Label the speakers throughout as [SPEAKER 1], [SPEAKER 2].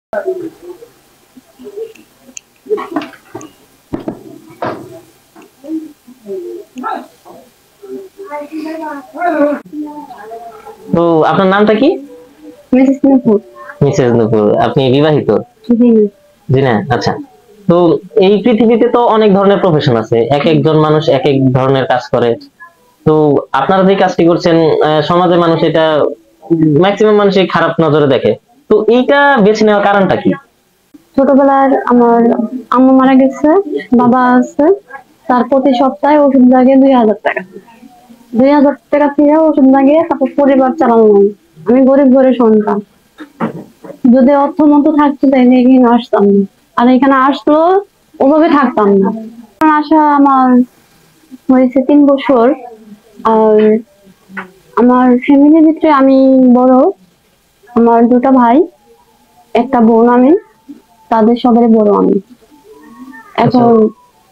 [SPEAKER 1] তো আপনার নামটা কি?
[SPEAKER 2] মিসেস নূপুর।
[SPEAKER 1] মিসেস নূপুর। আপনি বিবাহিত?
[SPEAKER 2] জি না।
[SPEAKER 1] জি না, আচ্ছা। তো এই পৃথিবীতে তো অনেক ধরনের প্রফেশন আছে, এক একজন মানুষ এক এক ধরনের কাজ করে। তো আপনারা যে কাজটি করছেন, সমাজে মানুষ এটা ম্যাক্সিমাম মানুষই খারাপ নজরে দেখে। তো এইটা বেছে নেওয়ার কারণটা কি?
[SPEAKER 2] ছোটবেলার আমার আম্মু মারা গেছে, বাবা আছে, তার প্রতি সপ্তাহে ওষুধ লাগে 2000 টাকা। 2000 টাকা থেকে ওষুধ লাগে, তারপর পরিবার চালানো নাই। আমি গরিব ঘরের সন্তান, যদি অর্থ মতো থাকতো তাইলে এখানে আসতাম না, আর এখানে আসলো ওভাবে থাকতাম না। আসা আমার হয়েছে 3 বছর। আর আমার ফ্যামিলির ভিতরে আমি বড়, আমার 2টা ভাই, একটা বোন, আমি তাদের সবাই বড় আমি। এখন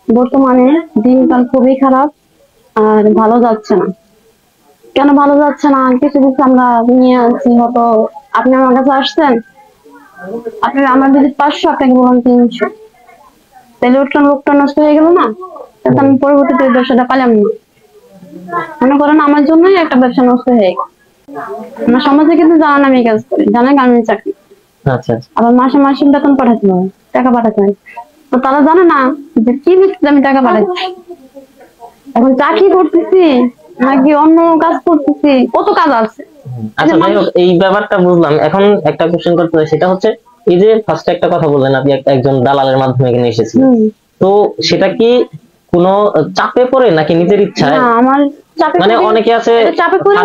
[SPEAKER 2] বর্তমানে দিনকাল খুবই খারাপ, আর ভালো যাচ্ছে না। কেন ভালো যাচ্ছে না? কিছু কিছু আমরা নিয়ে আনছি, হয়তো আপনি আমার কাছে আসছেন, আপনি আমার যদি 500, আপনাকে বললাম 300, তাহলে ওটা লোকটা নষ্ট হয়ে গেল না? তাহলে আমি পরবর্তীতে ওই ব্যবসাটা পাইলাম না। মনে করেন আমার জন্যই একটা ব্যবসা নষ্ট হয়ে গেল। আমার সমাজে কিন্তু জানান আমি কাজ করি, জানেন আমি চাকরি,
[SPEAKER 1] আচ্ছা আচ্ছা।
[SPEAKER 2] আবার মাসে মাসে বেতন পাঠাতে হয়, টাকা পাঠাতে হয়। তো তারা জানে না যে কি ভিত্তিতে আমি টাকা পাঠাচ্ছি, এখন চাকরি করতেছি নাকি অন্য কাজ করতেছি, কত কাজ আছে।
[SPEAKER 1] আচ্ছা, যাই হোক, এই ব্যাপারটা বুঝলাম। এখন একটা কোশ্চেন করতে চাই, সেটা হচ্ছে এই যে ফার্স্টে একটা কথা বললেন, আপনি একজন দালালের মাধ্যমে এখানে এসেছিলেন। তো সেটা কি কোনো চাপে পড়ে নাকি নিজের ইচ্ছায়?
[SPEAKER 2] না, আমার চাপে
[SPEAKER 1] মানে
[SPEAKER 2] পড়ে,
[SPEAKER 1] অনেকে আছে
[SPEAKER 2] চাপে পড়ে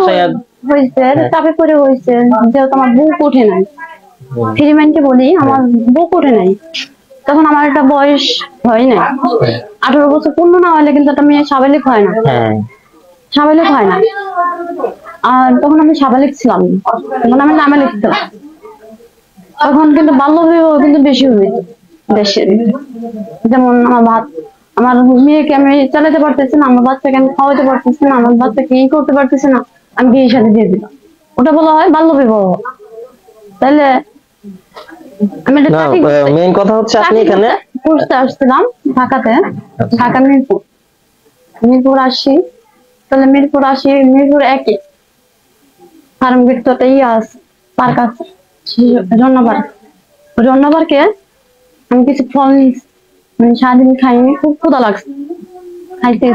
[SPEAKER 2] হয়েছে, চাপে পড়ে হয়েছে, যেহেতু আমার বুক ওঠে নাই। ফ্রিম্যানকে বলি আমার বুক ওঠে নাই, তখন আমার একটা বয়স হয় নাই, 18 বছর পূর্ণ না হলে কিন্তু একটা মেয়ে স্বাভাবিক হয় না, স্বাভাবিক হয় না। আর তখন আমি স্বাভাবিক ছিলাম না, তখন আমি নাবালিক ছিলাম। তখন কিন্তু বাল্য বিবাহ কিন্তু বেশি হয়েছে দেশের। যেমন আমার মেয়েকে আমি চালাতে পারতেছি না, আমার বাচ্চাকে আমি খাওয়াতে পারতেছি না, আমার বাচ্চাকে ই করতে পারতেছি না, আমি বিয়ের সাথে দিয়ে দিলাম। ওটা বলা হয় বাল্য বিবাহ। তাহলে আমি
[SPEAKER 1] মেইন কথা হচ্ছে আপনি এখানে
[SPEAKER 2] পড়তে আসছিলাম ঢাকাতে, ঢাকা মিরপুর আসি। তাহলে মিরপুর 1-এ ফার্ম গেট তো একটা আছে, পার্ক আছে, জন্নপার্কে আমি কিছু ফল নিচ্ছি, মানে সারাদিন খাইনি, খুব ক্ষুধা লাগছে, খাইতে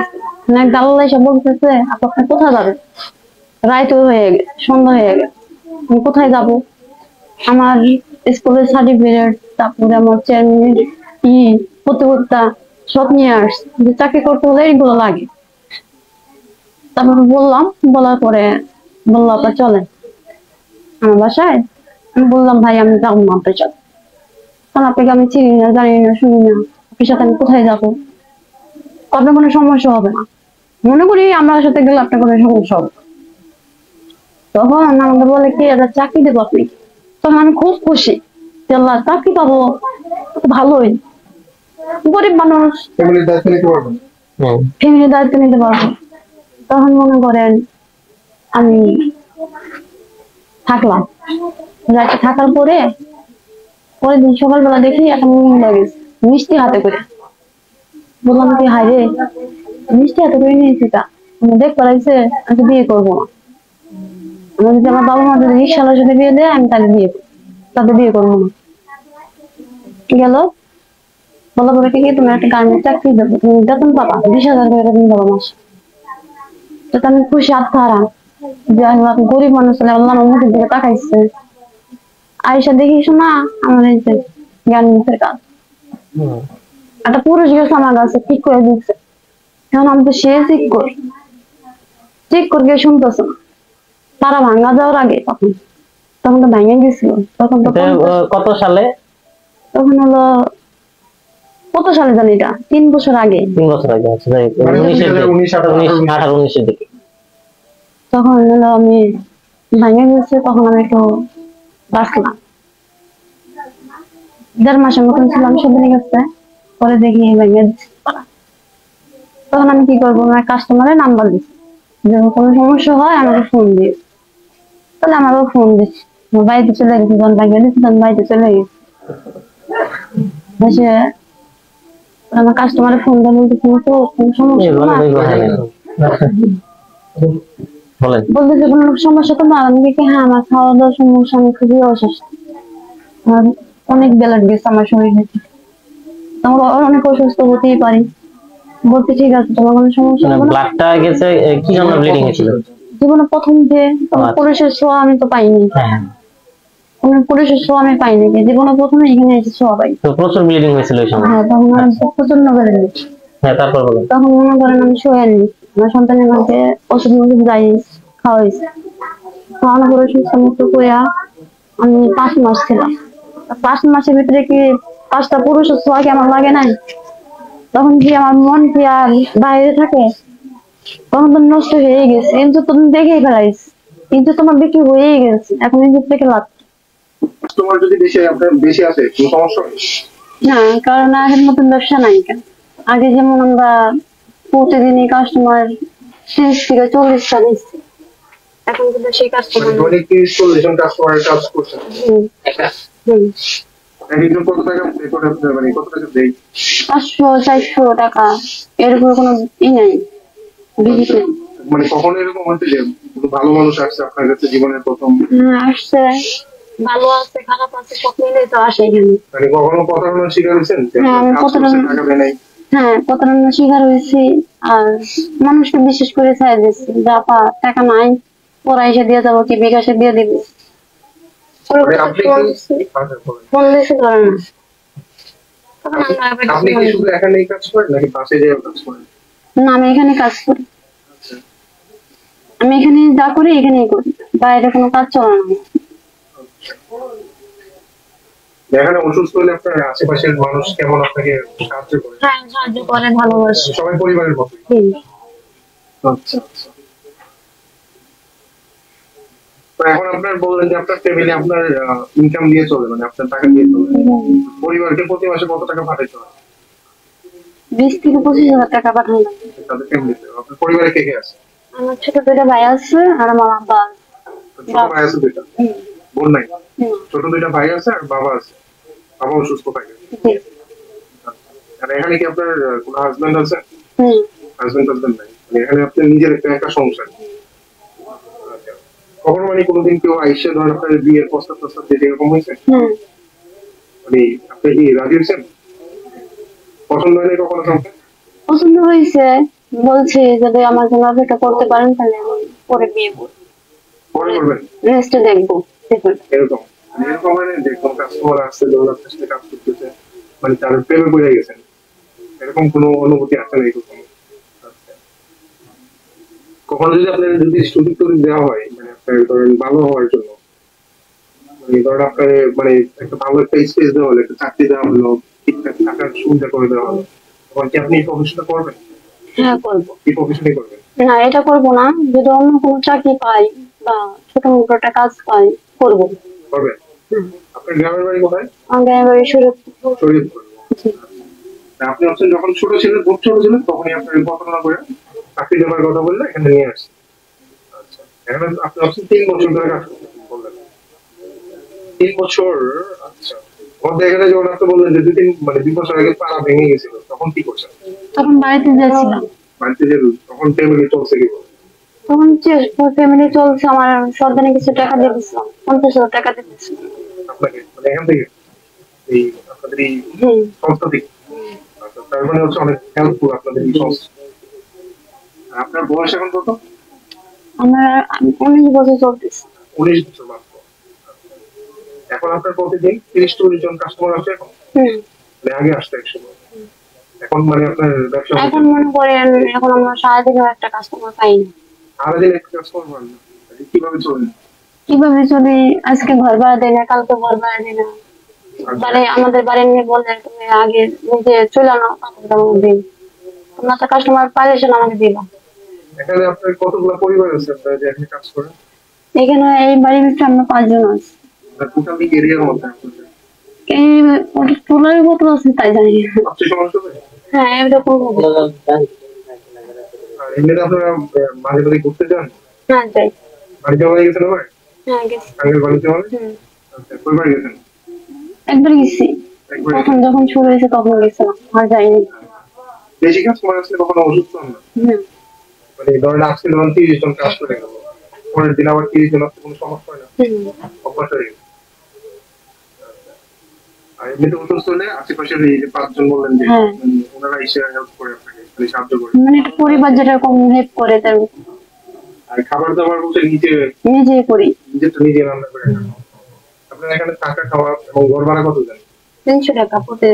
[SPEAKER 2] মানে গাল্লা এসে বলতেছে আপনি কোথায় যাবেন, রাত হয়ে গেছে, সন্ধ্যা হয়ে গেছে, আমি কোথায় যাব? আমার স্কুলের সার্টিফিকেট, তারপরে আমার চেয়ারম্যানের প্রতিযোগিতা সব নিয়ে আসছে, যে চাকরি করতে হলে এইগুলো লাগে। তারপর বললাম, বলার পরে বললো আপা চলেন আমার বাসায়। আমি বললাম ভাই আমি যাবো না আপনার সাথে, কারণ আপনাকে আমি চিনি না, জানি না, শুনি না, আপনার সাথে আমি কোথায় যাবো? আপনার কোনো সমস্যা হবে না, মনে করি আমার সাথে গেলে আপনার কোনো সমস্যা হবে। তখন আমাকে বলে কি এটা চাকরি দেবো আপনি? তখন আমি খুব খুশি, আল্লাহ চাকরি পাবো, ভালোই, গরিব মানুষ, ফ্যামিলির দায়িত্ব নিতে পারবো। তখন মনে করেন আমি থাকলাম, রাতে থাকার পরে পরের দিন সকালবেলা দেখি একটা মহিলা গেছে মিষ্টি হাতে করে। বললাম কি হায় রে, মিষ্টি হাতে করে নিয়েছি, তা দেখতে লাগছে আমি বিয়ে করবো না, আমি যদি আমার বাবা মা যদি রিক্সাওয়ালার সাথে বিয়ে দেয় আমি তাদের বিয়ে করবো না। কি গেল বলা পরে কি তোমার একটা গার্মেন্টস চাকরি দেবো, তুমি বেতন পাবা 20,000 করে বেতন পাবা মাসে। তো আমি খুশি আত্মহারা যে আমি গরিব মানুষ হলে আল্লাহ আমার মুখের দিকে তাকাইছে। আয়সা দেখিস না আমার এই যে গার্মেন্টসের কাজ, একটা পুরুষ গেছে আমার কাছে ঠিক করে দিচ্ছে, এখন আমি তো সে ঠিক করে শুনতেছে না, তারা ভাঙ্গা যাওয়ার আগে তখন তো ভেঙে গেছিল। তখন তো
[SPEAKER 1] কত সালে?
[SPEAKER 2] তখন হলো কত সালে জানি, এটা 3 বছর আগে।
[SPEAKER 1] 3 বছর আগে, আচ্ছা, 19-18-19 দিকে।
[SPEAKER 2] তখন হলো আমি ভেঙে গেছে, তখন আমি একটু বাঁচলাম, 1.5 মাসের মতন ছিলাম সেদিনে গেছে, পরে দেখি ভেঙে দিচ্ছে। তখন আমি কি করবো, আমার কাস্টমারের নাম্বার দিচ্ছি, যখন কোনো সমস্যা হয় আমাকে ফোন দিয়ে, তাহলে আমারও ফোন দিচ্ছি, বাড়িতে চলে গেছি, যখন ভেঙে দিচ্ছি তখন বাড়িতে চলে গেছি। দেশে আমার কাস্টমারের ফোন দিয়ে বলতেছে তো কোনো সমস্যা তো না
[SPEAKER 1] বলেন।
[SPEAKER 2] বলতেছে কোনো সমস্যা তো না, আমি কি হ্যাঁ আমার খাওয়া দাওয়ার সমস্যা, আমি খুবই অসুস্থ, আর অনেক ব্লাড গেছে আমার শরীরে, আমার অনেক অসুস্থ হতেই পারি। বলতে ঠিক আছে তোমার কোনো সমস্যা হবে না।
[SPEAKER 1] ব্লাডটা গেছে কি জন্য ব্লিডিং হয়েছিল?
[SPEAKER 2] জীবনে প্রথম যে তোমার
[SPEAKER 1] আচ্ছা।
[SPEAKER 2] পুরুষের ছোঁয়া আমি তো পাইনি,
[SPEAKER 1] হ্যাঁ,
[SPEAKER 2] কোনো পুরুষের ছোঁয়া আমি পাইনি, জীবনে প্রথমে এখানে এসে ছোঁয়া পাই।
[SPEAKER 1] তো প্রচুর ব্লিডিং হয়েছিল ওই সময়।
[SPEAKER 2] হ্যাঁ তখন আমার প্রচন্ড বেড়ে গেছে।
[SPEAKER 1] হ্যাঁ, তারপর বলেন।
[SPEAKER 2] তখন মনে করেন আমি শুয়ে আনি, আমার সন্তানের মাঝে ওষুধ মধুদ যাই খাওয়াইছি, খাওয়ানো পরে সুস্থ মুক্ত করিয়া আমি 5 মাস ছিলাম। 5 মাসের ভিতরে কি 5টা পুরুষের ছোঁয়া কি আমার লাগে নাই? তখন কি আমার মন কি আর বাইরে থাকে? তখন তো নষ্ট হয়ে গেছে, কিন্তু তুমি দেখেই ফেলাইছ, কিন্তু তোমার বিক্রি হয়েই গেছে, এখন এই থেকে লাভ
[SPEAKER 3] তোমার যদি বেশি আপনার বেশি আসে কোনো সমস্যা হয়?
[SPEAKER 2] না, কারণ আগের মতন ব্যবসা নাই কেন। আগে যেমন আমরা প্রতিদিনই কাস্টমার 30 থেকে 40টা দিচ্ছি, এখন কিন্তু সেই কাস্টমার
[SPEAKER 3] মানে অনেক 30-40 জন কাস্টমারের কাজ করছেন, একজন কত টাকা pay করে, মানে কত টাকা দেয়?
[SPEAKER 2] 500-400 টাকা এর উপর কোনো ই নাই, বিজিত নেই।
[SPEAKER 3] মানে কখনো এরকম হচ্ছে যে কোনো ভালো মানুষ আসছে আপনার কাছে জীবনের প্রথম,
[SPEAKER 2] আসছে, ভালো আছে খারাপ আছে সব মিলেই তো আসে এখানে।
[SPEAKER 3] মানে কখনো প্রতারণার শিকার হয়েছেন যে
[SPEAKER 2] হ্যাঁ, আমি
[SPEAKER 3] কাজ করছে
[SPEAKER 2] প্রতারণা-
[SPEAKER 3] টাকা দেয় নাই?
[SPEAKER 2] হ্যাঁ প্রতারণার শিকার হয়েছি, আর মানুষকে বিশেষ করে চাই দিচ্ছি যা টাকা নাই ওরা এসে দিয়ে যাবো কি বিকাশে দিয়ে দিবি,
[SPEAKER 3] মানে আপনি কি আচ্ছা, বলেন।
[SPEAKER 2] ফোন দিয়েছে ধরে না। তখন আমরা আবার
[SPEAKER 3] আপনি কি শুধু এখানেই কাজ করেন নাকি পাশে যেয়ে কাজ করেন?
[SPEAKER 2] না, আমি এখানে কাজ করি, আমি এখানে যা করি এখানেই করি, বাইরে কোনো কাজ চলে না।
[SPEAKER 3] এখানে অসুস্থ হলে আপনার আশেপাশের মানুষ কেমন আপনাকে সাহায্য করে?
[SPEAKER 2] হ্যাঁ সাহায্য করে, ভালোবাসে।
[SPEAKER 3] সবাই পরিবারের মতো?
[SPEAKER 2] হুম।
[SPEAKER 3] আচ্ছা আচ্ছা। তো এখন আপনার বললেন যে আপনার ফ্যামিলি আপনার ইনকাম দিয়ে চলে, মানে আপনার টাকা দিয়ে চলে, পরিবারকে প্রতি মাসে কত টাকা পাঠাইতে হয়
[SPEAKER 2] 20 থেকে 25 হাজার টাকা পাঠানো লাগে।
[SPEAKER 3] তাদের ফ্যামিলিতে? আপনার পরিবারে কে কে আছে?
[SPEAKER 2] আমার ছোট 2টা ভাই আছে আর আমার আব্বা আছে।
[SPEAKER 3] ছোট ভাই আছে দুইটা,
[SPEAKER 2] হুম।
[SPEAKER 3] বোন নাই?
[SPEAKER 2] হুম।
[SPEAKER 3] ছোট দুইটা ভাই আছে আর বাবা আছে, বাবা অসুস্থ থাকে।
[SPEAKER 2] জি।
[SPEAKER 3] আর এখানে কি আপনার কোনো হাজবেন্ড আছে?
[SPEAKER 2] হুম।
[SPEAKER 3] হাজবেন্ড নাই, মানে এখানে আপনার নিজের একটা একা সংসার। আচ্ছা। কখনো মানে কোনোদিন কেউ আইসে ধরেন আপনার বিয়ের প্রস্তাব প্রস্তাব দিতে এরকম হয়েছে?
[SPEAKER 2] হুম।
[SPEAKER 3] মানে আপনি কি রাজি হয়েছেন? পছন্দ হয়নি কখনো কাউকে?
[SPEAKER 2] পছন্দ হয়েছে, বলছে যদি আমার জন্য অপেক্ষা করতে পারেন তাহলে আমি পরে বিয়ে করবো,
[SPEAKER 3] পরে করবেন
[SPEAKER 2] রেস্টে দেখবো। দেখুন।
[SPEAKER 3] এরকম? মানে এরকম হয় না যে কোন কাস্টমার আসছে ধরুন আপনার সাথে কাজ করতেছে, মানে তার প্রেমে পড়ে গেছেন, এরকম কোনো অনুভূতি আসে না কখনো? আচ্ছা। কখনো যদি আপনার যদি সুযোগ টুযোগ দেওয়া হয়, মানে আপনার ধরেন ভালো হওয়ার জন্য, মানে ধরেন আপনার মানে একটা ভালো একটা স্পেস দেওয়া হলো, একটা চাকরি দেওয়া হলো, ঠিকঠাক থাকার সুবিধা করে দেওয়া হলো, তখন কি আপনি এই প্রফেশনটা করবেন?
[SPEAKER 2] হ্যাঁ করবো।
[SPEAKER 3] এই প্রফেশনই করবেন?
[SPEAKER 2] না এটা করবো না, যদি অন্য কোনো চাকরি পাই বা ছোট মোটো একটা কাজ পাই করবো।
[SPEAKER 3] করবেন? আপনার গ্রামের বাড়ি কোথায়?
[SPEAKER 2] আমাদের এবারে শুরু।
[SPEAKER 3] শরীয়তপুর। আপনি হচ্ছেন যখন ছোট ছিলেন, খুব ছোট ছিলেন, তখনই আপনার পড়াশোনা করে চাকরি দেওয়ার কথা বললে এখানে নিয়ে আসছে। আচ্ছা, এখানে আপনি হচ্ছেন 3 বছর ধরে কাজ করতেছেন বললেন? 3 বছর। আচ্ছা। মধ্যে এখানে যখন আপনি বললেন যে 2 বছর আগে পাড়া ভেঙে গেছিল, তখন কি করছেন?
[SPEAKER 2] তখন বাড়িতে যাচ্ছিলাম,
[SPEAKER 3] বাড়িতে যে তখন ফ্যামিলি চলছে কি করে?
[SPEAKER 2] তখন ফ্যামিলি চলছে, আমার সর্দানে কিছু টাকা দিয়ে দিচ্ছিলাম, 50,000 টাকা দিয়ে দিচ্ছিলাম।
[SPEAKER 3] আপনাকে মানে এখান থেকে এই আপনাদের এই
[SPEAKER 2] হুম।
[SPEAKER 3] সংস্থা থেকে? আচ্ছা, তার মানে হচ্ছে অনেক হেল্পফুল আপনাদের এই সংস্থা। আর আপনার বয়স এখন কত?
[SPEAKER 2] আমার 19 বছর চলতেছে।
[SPEAKER 3] 19 বছর মাত্র। এখন আপনার প্রতিদিন 30-40 জন কাস্টমার আসে এখন?
[SPEAKER 2] হুম।
[SPEAKER 3] মানে আগে আসতো 100 জন। এখন মানে আপনার ব্যবসা
[SPEAKER 2] এখন মনে করেন এখন আমরা সারাদিনও একটা কাস্টমার পাই না।
[SPEAKER 3] সারাদিন একটা কাস্টমার পান না, তাহলে কিভাবে চলেন?
[SPEAKER 2] কিভাবে চলি, আজকে ঘর ভাড়া দেয় না, কালকে ঘর ভাড়া দেয় না, মানে আমাদের বাড়ির মেয়ে বলে তুমি আগে নিজে চলে আনো, তারপরে আমাকে দিন, তোমরা তো কাস্টমার পাইলে আমাকে দিবা।
[SPEAKER 3] এখানে আপনার কতগুলো পরিবার আছে আপনারা যে এখানে কাজ করেন?
[SPEAKER 2] এখানে এই বাড়ির ভিতরে আমরা 5 জন আছি।
[SPEAKER 3] টোটালি এরিয়ার মধ্যে আপনাদের
[SPEAKER 2] এই ওটা তোলার কত আছে তাই জানি না।
[SPEAKER 3] সবচেয়ে সমস্যা হয়?
[SPEAKER 2] হ্যাঁ এরকম হবে।
[SPEAKER 3] আর এমনিতে আপনারা মাঝে মাঝে ঘুরতে যান?
[SPEAKER 2] হ্যাঁ যাই।
[SPEAKER 3] বাড়ি যাওয়া হয়ে গেছেন আবার?
[SPEAKER 2] হ্যাঁ গেছি।
[SPEAKER 3] আগের বাড়িতে হবে?
[SPEAKER 2] হুম।
[SPEAKER 3] আচ্ছা, কয়বার গেছেন?
[SPEAKER 2] একবার গেছি।
[SPEAKER 3] একবার করে
[SPEAKER 2] প্রথম যখন শুরু হয়েছে তখন গেছিলাম, আর যাইনি।
[SPEAKER 3] বেশি কাস্টমার আসলে কখনো অসুস্থ হন না?
[SPEAKER 2] হুম।
[SPEAKER 3] মানে ধরেন আজকে ধরেন 30 জন কাজ করে গেল, পরের দিন আবার 30 জন আসতে কোনো সমস্যা হয় না? অভ্যাস হয়ে গেছে। আর এমনিতে অসুস্থ হলে আশেপাশের এই যে 5 জন বললেন যে
[SPEAKER 2] হ্যাঁ।
[SPEAKER 3] ওনারা এসে হেল্প করে আপনাকে, মানে সাহায্য করে।
[SPEAKER 2] মানে একটা পরিবার যেরকম হেল্প করে তার
[SPEAKER 3] আর খাবার দাবার বলতে নিজে
[SPEAKER 2] নিজে করি।
[SPEAKER 3] নিজে রান্না করে খান। আপনার এখানে থাকা খাওয়া এবং ঘর ভাড়া কত দেন?
[SPEAKER 2] 300 টাকা প্রতি